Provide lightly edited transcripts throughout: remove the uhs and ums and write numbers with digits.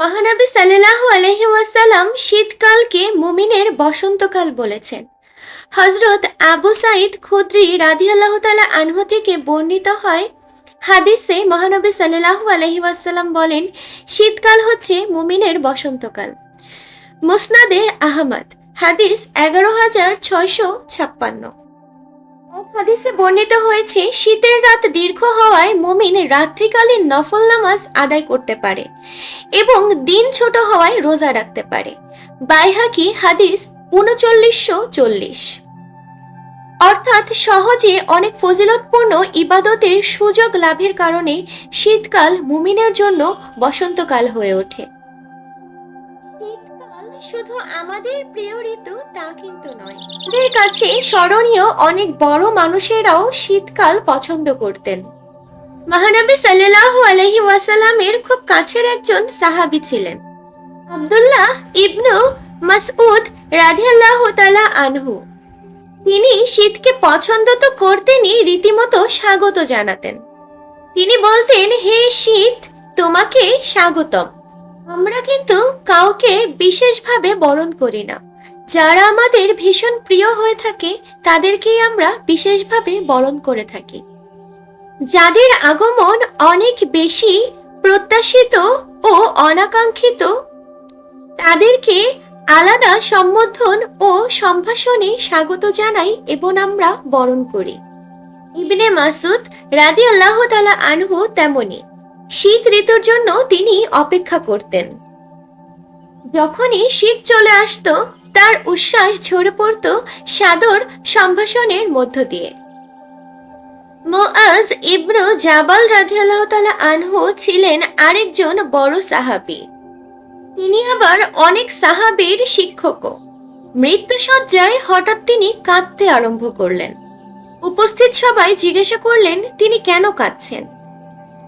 মহানবী সাল্লাল্লাহু আলাইহি ওয়াসাল্লাম শীতকালকে মুমিনের বসন্তকাল বলেছেন। হযরত আবু সাঈদ খুদরি রাদিয়াল্লাহু তাআলা আনহু থেকে বর্ণিত হয়, হাদিসে মহানবী সাল্লাল্লাহু আলাইহি ওয়াসাল্লাম বলেন, শীতকাল হচ্ছে মুমিনের বসন্তকাল। মুসনাদে আহমদ হাদিস ১১,৬৫৬। হাদিসে বর্ণিত হয়েছে, শীতের রাত দীর্ঘ হওয়ায় মুমিন রাত্রিকালীন নফল নামাজ আদায় করতে পারে এবং দিন ছোট হওয়ায় রোজা রাখতে পারে। বাইহাকি হাদিস ৩৯৪০। অর্থাৎ সহজে অনেক ফজিলতপূর্ণ ইবাদতের সুযোগ লাভের কারণে শীতকাল মুমিনের জন্য বসন্তকাল হয়ে ওঠে। শুধু আমাদের প্রিয় ঋতু তা কিন্তু নয়, আমাদের কাছে স্মরণীয় অনেক বড় মানুষেরাও শীতকাল পছন্দ করতেন। মহানবী সাল্লাল্লাহু আলাইহি ওয়াসাল্লামের খুব কাছের একজন সাহাবী ছিলেন আব্দুল্লাহ ইবনু মাসউদ রাদিয়াল্লাহু তাআলা আনহু। তিনি শীতকে পছন্দ তো করতেনই, রীতিমতো স্বাগত জানাতেন। তিনি বলতেন, হে শীত, তোমাকে স্বাগতম। আমরা কিন্তু কাউকে বিশেষভাবে বরণ করি না। যারা আমাদের ভীষণ প্রিয় হয়ে থাকে তাদেরকেই আমরা বিশেষভাবে বরণ করে থাকি। যাদের আগমন অনেক বেশি প্রত্যাশিত ও অনাকাঙ্ক্ষিত তাদেরকে আলাদা সম্বোধন ও সম্ভাষণে স্বাগত জানাই এবং আমরা বরণ করি। ইবনে মাসুদ রাদিয়াল্লাহু তাআলা আনহু তেমনি শীত ঋতুর জন্য তিনি অপেক্ষা করতেন। যখনই শীত চলে আসতো তার উচ্ছ্বাস ঝরে পড়তো সাদর সম্ভাষণের মধ্য দিয়ে। মুআজ ইবনু জাবাল রাদিয়াল্লাহু তাআলা আনহু ছিলেন আরেকজন বড় সাহাবী। তিনি আবার অনেক সাহাবীর শিক্ষকও। মৃত্যুশয্যায় হঠাৎ তিনি কাঁদতে আরম্ভ করলেন। উপস্থিত সবাই জিজ্ঞাসা করলেন, তিনি কেন কাঁদছেন?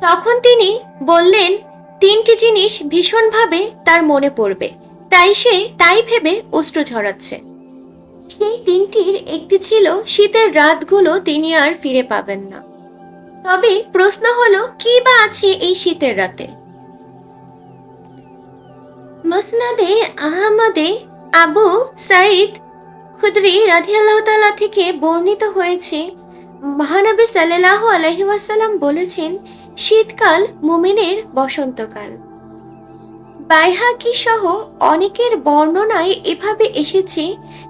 তখন তিনি বললেন, তিনটি জিনিস ভীষণভাবে তার মনে পড়বে, তাই সে তাই ভেবে অশ্রু ঝরাচ্ছে। সেই তিনটির একটি ছিল, শীতের রাতগুলো তিনি আর ফিরে পাবেন না। তবে প্রশ্ন হলো, কি বা আছে এই শীতের রাতে? মুসনাদে আহমদে আবু সাঈদ খুদরি রাদিয়াল্লাহু তাআলা থেকে বর্ণিত হয়েছে, মহানবী সাল্লাল্লাহু আলাইহি ওয়াসাল্লাম বলেছেন, শীতকাল মুমিনের বসন্তকাল। বাইহাকি সহ অনেকের বর্ণনায় এভাবে এসেছে,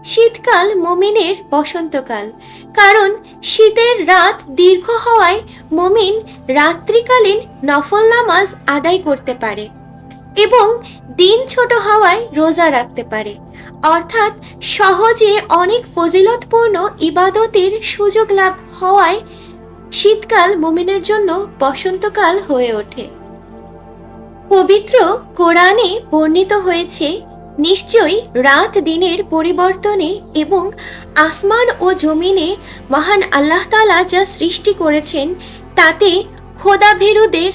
শীতকাল মুমিনের বসন্তকাল, কারণ শীতের রাত দীর্ঘ হওয়ায় মুমিন রাত্রিকালীন নফল নামাজ আদায় করতে পারে এবং দিন ছোট হওয়ায় রোজা রাখতে পারে। অর্থাৎ সহজে অনেক ফজিলতপূর্ণ ইবাদতের সুযোগ লাভ হওয়ায় শীতকাল মুমিনের জন্য বসন্তকাল হয়ে ওঠে। পবিত্র কোরআনে বর্ণিত হয়েছে, নিশ্চয়ই রাত দিনের পরিবর্তনে এবং আসমান ও জমিনে মহান আল্লাহ তাআলা যা সৃষ্টি করেছেন তাতে খোদাভীরুদের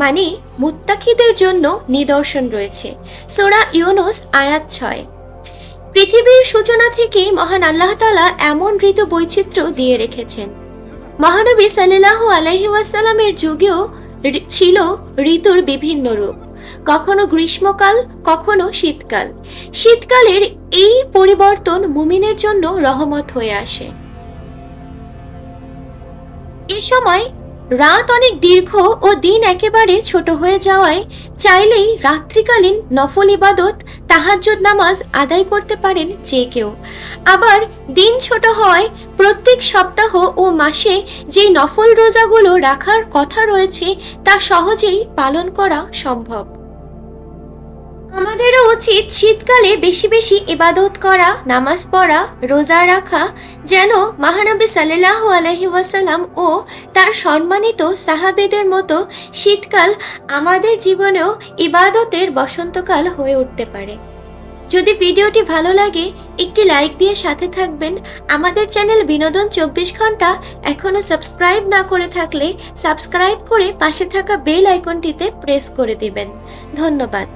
মানে মুত্তাকিদের জন্য নিদর্শন রয়েছে। সূরা ইউনুস আয়াত ৬। পৃথিবীর সূচনা থেকে মহান আল্লাহ তাআলা এমন ঋতু বৈচিত্র্য দিয়ে রেখেছেন। মহানবী সাল্লাল্লাহু আলাইহি ওয়াসাল্লামের যুগেও ছিল ঋতুর বিভিন্ন রূপ, কখনো গ্রীষ্মকাল, কখনো শীতকাল। শীতকালের এই পরিবর্তন মুমিনের জন্য রহমত হয়ে আসে। এ সময় রাত অনেক দীর্ঘ ও দিন একেবারে ছোট হয়ে যাওয়ায় চাইলেই রাত্রিকালীন নফল ইবাদত তাহাজ্জুদ নামাজ আদায় করতে পারেন যে কেউ। আবার দিন ছোট হওয়ায় প্রত্যেক সপ্তাহ ও মাসে যে নফল রোজাগুলো রাখার কথা রয়েছে তা সহজেই পালন করা সম্ভব। আমাদেরও উচিত শীতকালে বেশি বেশি ইবাদত করা, নামাজ পড়া, রোজা রাখা, যেন মহানবী সাল্লাল্লাহু আলাইহি ওয়াসাল্লাম ও তার সম্মানিত সাহাবেদের মতো শীতকাল আমাদের জীবনেও ইবাদতের বসন্তকাল হয়ে উঠতে পারে। যদি ভিডিওটি ভালো লাগে একটি লাইক দিয়ে সাথে থাকবেন। আমাদের চ্যানেল বিনোদন ২৪ ঘন্টা এখনো সাবস্ক্রাইব না করে থাকলে সাবস্ক্রাইব করে পাশে থাকা বেল আইকনটিতে প্রেস করে দিবেন। ধন্যবাদ।